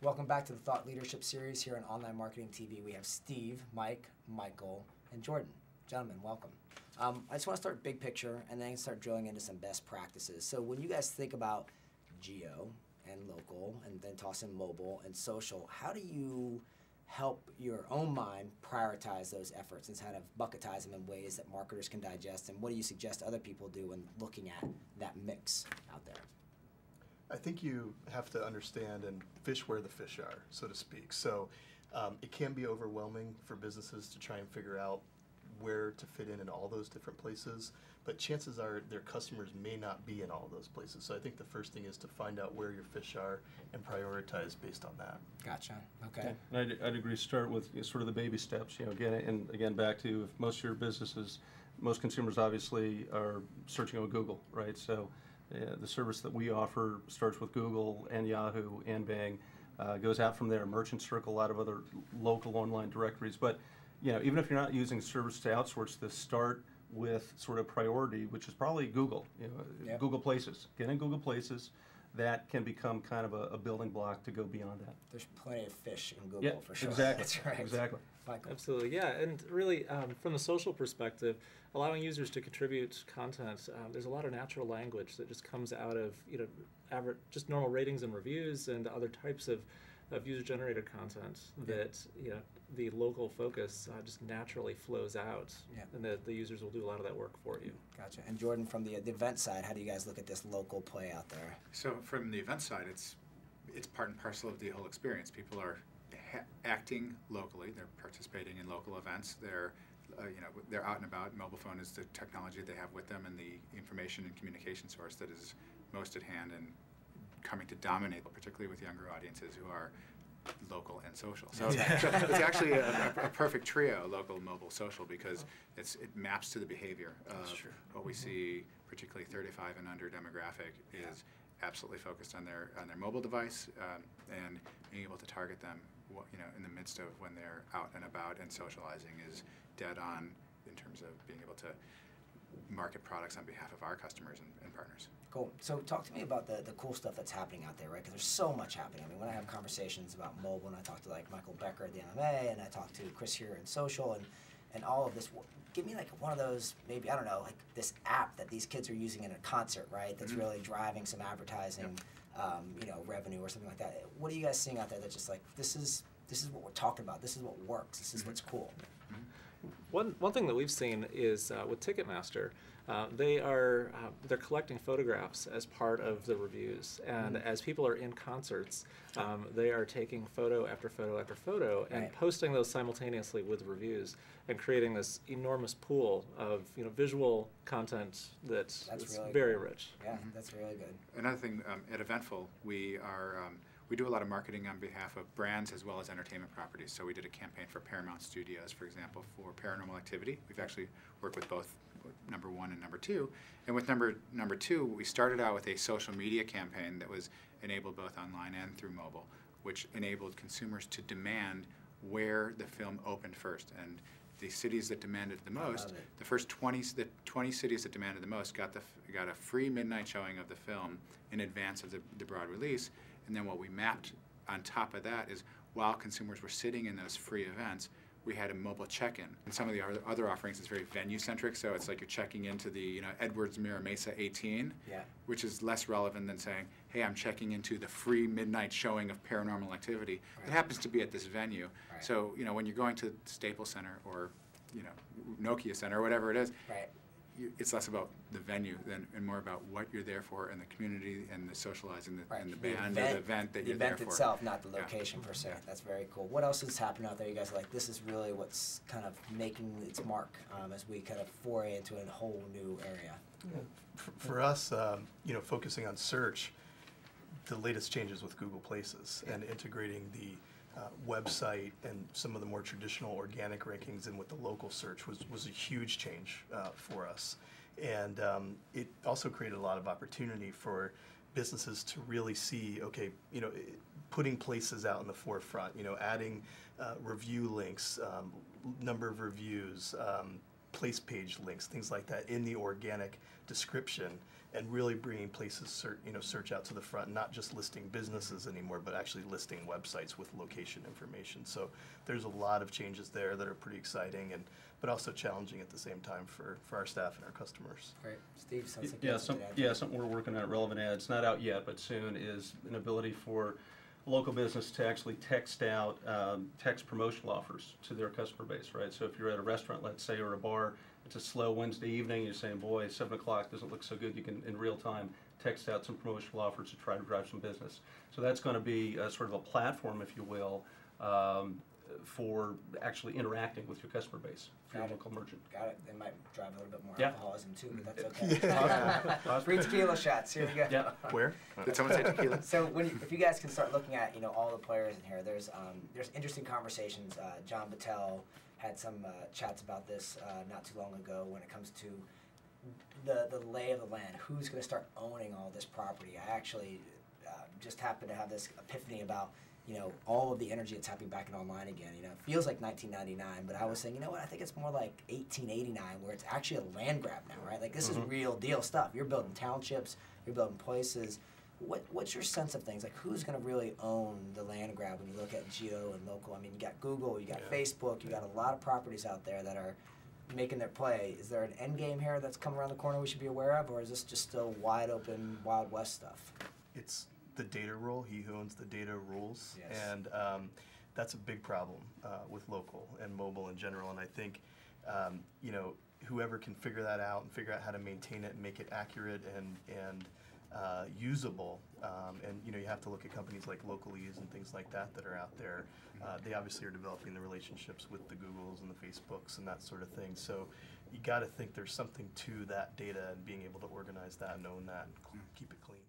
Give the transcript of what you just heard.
Welcome back to the Thought Leadership Series here on Online Marketing TV. We have Steve, Mike, Michael, and Jordan. Gentlemen, welcome. I just want to start big picture and then start drilling into some best practices. So when you guys think about geo and local and then toss in mobile and social, how do you help your own mind prioritize those efforts and kind of bucketize them in ways that marketers can digest? And what do you suggest other people do when looking at that mix out there? I think you have to understand and fish where the fish are, so to speak. So it can be overwhelming for businesses to try and figure out where to fit in all those different places, but chances are their customers may not be in all those places. So I think the first thing is to find out where your fish are and prioritize based on that. Gotcha. Okay. Yeah, I'd agree. Start with sort of the baby steps. Again, back to if most of your businesses, most consumers obviously are searching on Google, right? So the service that we offer starts with Google and Yahoo and Bing, goes out from there. Merchant Circle, a lot of other local online directories, but even if you're not using service to outsource this, start with sort of priority, which is probably Google. Yep. Google Places. Get in Google Places. That can become kind of a building block to go beyond that. There's plenty of fish in Google for sure. Exactly. That's right. Exactly. Michael. Absolutely, yeah, and really from the social perspective, allowing users to contribute content, there's a lot of natural language that just comes out of just normal ratings and reviews and other types of user-generated content that the local focus just naturally flows out, and the users will do a lot of that work for you. Gotcha. And Jordan, from the event side, how do you guys look at this local play out there? So from the event side, it's part and parcel of the whole experience. People are acting locally. They're participating in local events. They're they're out and about. Mobile phone is the technology they have with them and the information and communication source that is most at hand and coming to dominate, particularly with younger audiences who are local and social. So it's actually a perfect trio, local, mobile, social, because it maps to the behavior of what we see, particularly 35 and under demographic is absolutely focused on their mobile device and being able to target them in the midst of when they're out and about and socializing is dead on in terms of being able to market products on behalf of our customers and partners. Cool. So talk to me about the cool stuff that's happening out there, right? Because there's so much happening. I mean, when I have conversations about mobile, and I talk to like Michael Becker at the MMA, and I talk to Chris here in social, and all of this, give me like one of those, maybe, I don't know, like this app that these kids are using in a concert, right? That's really driving some advertising, revenue or something like that. What are you guys seeing out there that's just like, this is what we're talking about. This is what works. This is what's cool. One thing that we've seen is with Ticketmaster, they're collecting photographs as part of the reviews, and as people are in concerts, they are taking photo after photo after photo and posting those simultaneously with reviews and creating this enormous pool of visual content that's really very cool. rich. Yeah, that's really good. Another thing, at Eventful, we do a lot of marketing on behalf of brands as well as entertainment properties. So we did a campaign for Paramount Studios, for example, for Paranormal Activity. We've actually worked with both number 1 and number 2. And with number 2, we started out with a social media campaign that was enabled both online and through mobile, which enabled consumers to demand where the film opened first. And the cities that demanded the most, the first 20 cities that demanded the most got a free midnight showing of the film in advance of the broad release. And then what we mapped on top of that is while consumers were sitting in those free events, we had a mobile check-in. And some of the other offerings is very venue-centric, so it's like you're checking into the Edwards Mira Mesa 18, which is less relevant than saying, hey, I'm checking into the free midnight showing of Paranormal Activity. It happens to be at this venue. So when you're going to Staples Center or Nokia Center or whatever it is, it's less about the venue and more about what you're there for and the community and the socializing and the band or the event that you're there for. The event itself, not the location per se. That's very cool. What else is happening out there? You guys are like, this is really what's kind of making its mark as we kind of foray into a whole new area. For us, focusing on search, the latest changes with Google Places and integrating the website and some of the more traditional organic rankings in with the local search was a huge change for us. And it also created a lot of opportunity for businesses to really see, okay, putting places out in the forefront, adding review links, number of reviews, place page links, things like that in the organic description, and really bringing places search out to the front, not just listing businesses anymore, but actually listing websites with location information. So there's a lot of changes there that are pretty exciting, but also challenging at the same time for our staff and our customers. Great. Steve, sounds like you have something to add. Yeah, something we're working on at Relevant Ads, not out yet, but soon, is an ability for local business to actually text out text promotional offers to their customer base, right? So if you're at a restaurant, let's say, or a bar, it's a slow Wednesday evening, you're saying, boy, 7 o'clock doesn't look so good, you can, in real time, text out some promotional offers to try to drive some business. So that's going to be sort of a platform, if you will, for actually interacting with your customer base, for your local merchant. Got it. They might drive a little bit more Yeah. alcoholism too, but that's okay. Free tequila shots. Here we go. Yeah. Where? Did someone say tequila? So if you guys can start looking at all the players in here, there's interesting conversations. John Battelle had some chats about this not too long ago when it comes to the lay of the land. Who's going to start owning all this property? I actually just happened to have this epiphany about all of the energy that's happening back in online again. It feels like 1999, but I was saying, what? I think it's more like 1889, where it's actually a land grab now, right? Like this is real deal stuff. You're building townships, you're building places. What's your sense of things? Like who's going to really own the land grab when you look at geo and local? I mean, you got Google, you got Facebook, you got a lot of properties out there that are making their play. Is there an end game here that's coming around the corner we should be aware of, or is this just still wide open, Wild West stuff? It's the data rule. He who owns the data rules. Yes. And that's a big problem with local and mobile in general. And I think whoever can figure that out and figure out how to maintain it and make it accurate and usable, and you have to look at companies like Localese and things like that are out there. They obviously are developing the relationships with the Googles and the Facebooks and that sort of thing. So you got to think there's something to that data and being able to organize that and own that and keep it clean.